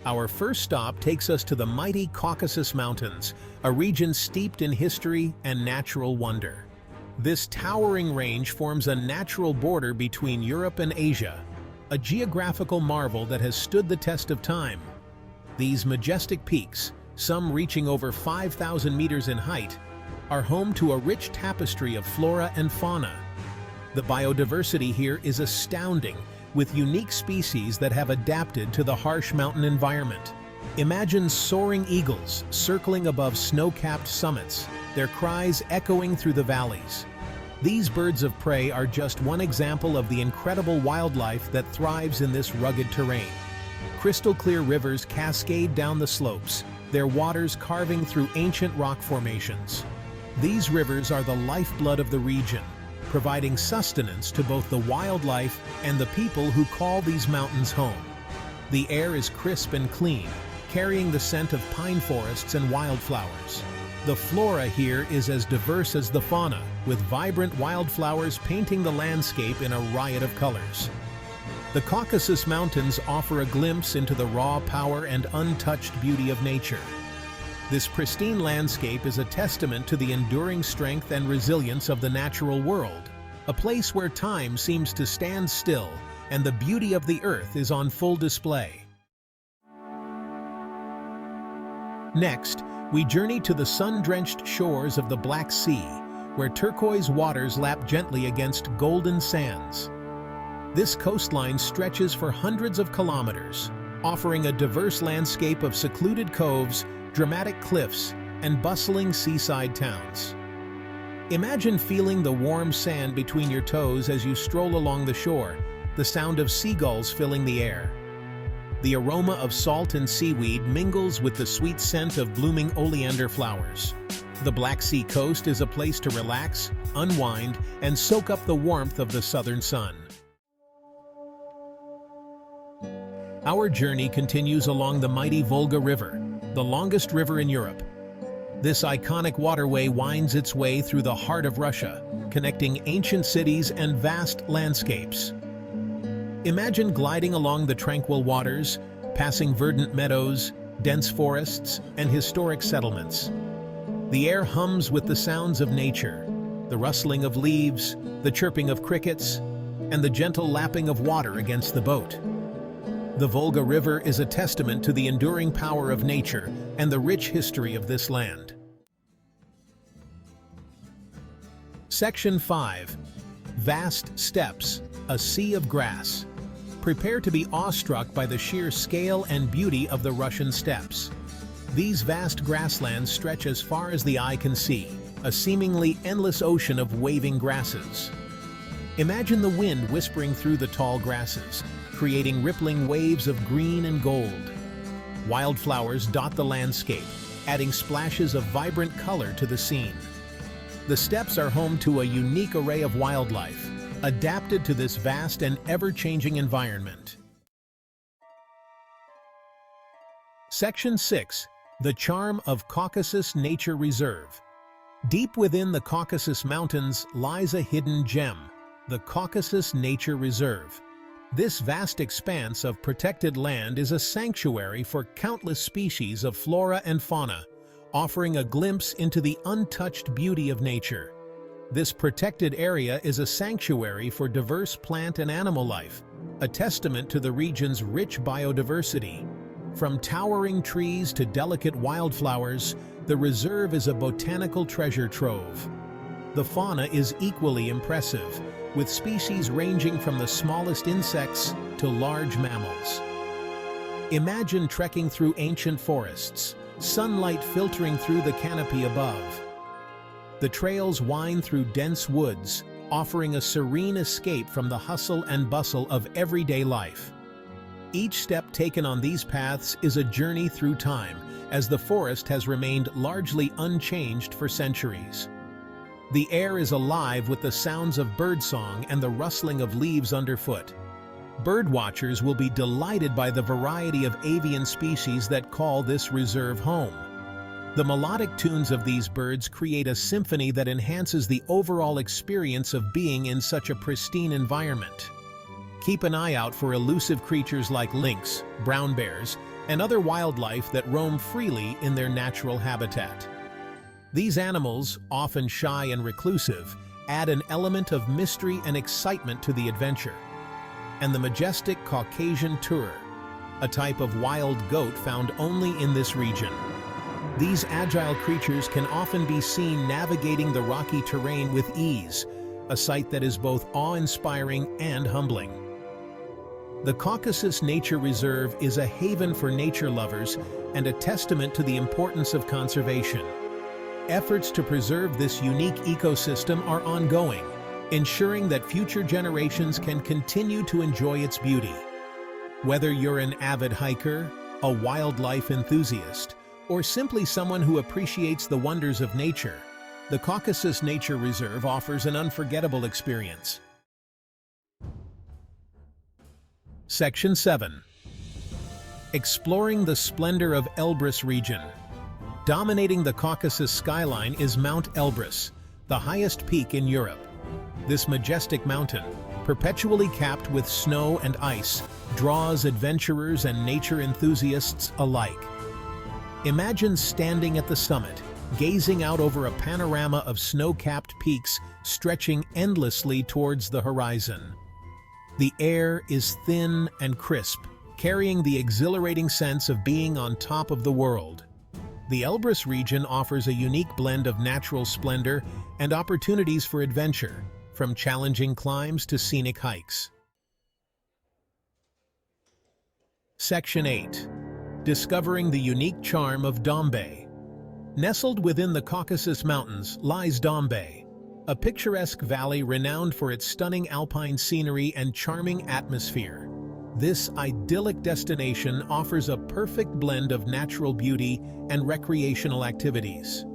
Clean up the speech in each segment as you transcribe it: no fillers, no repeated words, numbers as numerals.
Our first stop takes us to the mighty Caucasus Mountains, a region steeped in history and natural wonder. This towering range forms a natural border between Europe and Asia, a geographical marvel that has stood the test of time. These majestic peaks, some reaching over 5,000 meters in height, are home to a rich tapestry of flora and fauna. The biodiversity here is astounding, with unique species that have adapted to the harsh mountain environment. Imagine soaring eagles circling above snow-capped summits, their cries echoing through the valleys. These birds of prey are just one example of the incredible wildlife that thrives in this rugged terrain. Crystal-clear rivers cascade down the slopes, their waters carving through ancient rock formations. These rivers are the lifeblood of the region, providing sustenance to both the wildlife and the people who call these mountains home. The air is crisp and clean, carrying the scent of pine forests and wildflowers. The flora here is as diverse as the fauna, with vibrant wildflowers painting the landscape in a riot of colors. The Caucasus Mountains offer a glimpse into the raw power and untouched beauty of nature. This pristine landscape is a testament to the enduring strength and resilience of the natural world, a place where time seems to stand still and the beauty of the earth is on full display. Next, we journey to the sun-drenched shores of the Black Sea, where turquoise waters lap gently against golden sands. This coastline stretches for hundreds of kilometers, offering a diverse landscape of secluded coves, dramatic cliffs, and bustling seaside towns. Imagine feeling the warm sand between your toes as you stroll along the shore, the sound of seagulls filling the air. The aroma of salt and seaweed mingles with the sweet scent of blooming oleander flowers. The Black Sea coast is a place to relax, unwind, and soak up the warmth of the southern sun. Our journey continues along the mighty Volga River, the longest river in Europe. This iconic waterway winds its way through the heart of Russia, connecting ancient cities and vast landscapes. Imagine gliding along the tranquil waters, passing verdant meadows, dense forests, and historic settlements. The air hums with the sounds of nature, the rustling of leaves, the chirping of crickets, and the gentle lapping of water against the boat. The Volga River is a testament to the enduring power of nature and the rich history of this land. Section 5. Vast steppes, a sea of grass. Prepare to be awestruck by the sheer scale and beauty of the Russian steppes. These vast grasslands stretch as far as the eye can see, a seemingly endless ocean of waving grasses. Imagine the wind whispering through the tall grasses, creating rippling waves of green and gold. Wildflowers dot the landscape, adding splashes of vibrant color to the scene. The steppes are home to a unique array of wildlife, adapted to this vast and ever-changing environment. Section 6. The charm of Caucasus Nature Reserve. Deep within the Caucasus Mountains lies a hidden gem, the Caucasus Nature Reserve. This vast expanse of protected land is a sanctuary for countless species of flora and fauna, offering a glimpse into the untouched beauty of nature. This protected area is a sanctuary for diverse plant and animal life, a testament to the region's rich biodiversity. From towering trees to delicate wildflowers, the reserve is a botanical treasure trove. The fauna is equally impressive, with species ranging from the smallest insects to large mammals. Imagine trekking through ancient forests, sunlight filtering through the canopy above. The trails wind through dense woods, offering a serene escape from the hustle and bustle of everyday life. Each step taken on these paths is a journey through time, as the forest has remained largely unchanged for centuries. The air is alive with the sounds of birdsong and the rustling of leaves underfoot. Birdwatchers will be delighted by the variety of avian species that call this reserve home. The melodic tunes of these birds create a symphony that enhances the overall experience of being in such a pristine environment. Keep an eye out for elusive creatures like lynx, brown bears, and other wildlife that roam freely in their natural habitat. These animals, often shy and reclusive, add an element of mystery and excitement to the adventure. And the majestic Caucasian turer, a type of wild goat found only in this region. These agile creatures can often be seen navigating the rocky terrain with ease, a sight that is both awe-inspiring and humbling. The Caucasus Nature Reserve is a haven for nature lovers and a testament to the importance of conservation. Efforts to preserve this unique ecosystem are ongoing, ensuring that future generations can continue to enjoy its beauty. Whether you're an avid hiker, a wildlife enthusiast, or simply someone who appreciates the wonders of nature, the Caucasus Nature Reserve offers an unforgettable experience. Section 7. Exploring the splendor of Elbrus region. Dominating the Caucasus skyline is Mount Elbrus, the highest peak in Europe. This majestic mountain, perpetually capped with snow and ice, draws adventurers and nature enthusiasts alike. Imagine standing at the summit, gazing out over a panorama of snow-capped peaks stretching endlessly towards the horizon. The air is thin and crisp, carrying the exhilarating sense of being on top of the world. The Elbrus region offers a unique blend of natural splendor and opportunities for adventure, from challenging climbs to scenic hikes. Section 8. Discovering the unique charm of Dombay. Nestled within the Caucasus Mountains lies Dombay, a picturesque valley renowned for its stunning alpine scenery and charming atmosphere. This idyllic destination offers a perfect blend of natural beauty and recreational activities.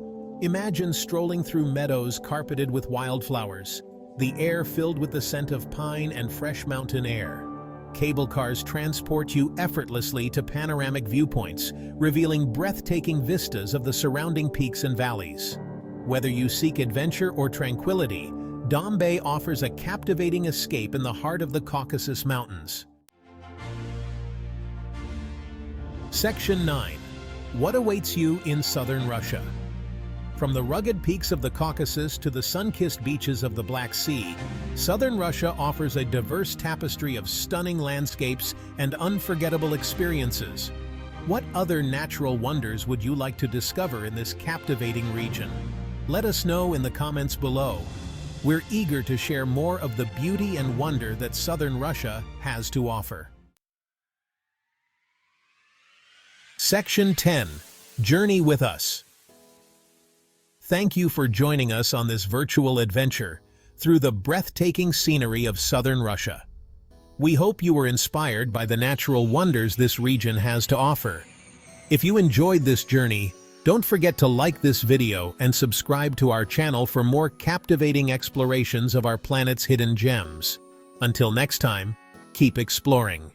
Imagine strolling through meadows carpeted with wildflowers, the air filled with the scent of pine and fresh mountain air. Cable cars transport you effortlessly to panoramic viewpoints, revealing breathtaking vistas of the surrounding peaks and valleys. Whether you seek adventure or tranquility, Dombay offers a captivating escape in the heart of the Caucasus Mountains. Section 9. What awaits you in southern Russia? From the rugged peaks of the Caucasus to the sun-kissed beaches of the Black Sea, southern Russia offers a diverse tapestry of stunning landscapes and unforgettable experiences. What other natural wonders would you like to discover in this captivating region? Let us know in the comments below. We're eager to share more of the beauty and wonder that southern Russia has to offer. Section 10. Journey with us. Thank you for joining us on this virtual adventure through the breathtaking scenery of southern Russia. We hope you were inspired by the natural wonders this region has to offer. If you enjoyed this journey, don't forget to like this video and subscribe to our channel for more captivating explorations of our planet's hidden gems. Until next time, keep exploring.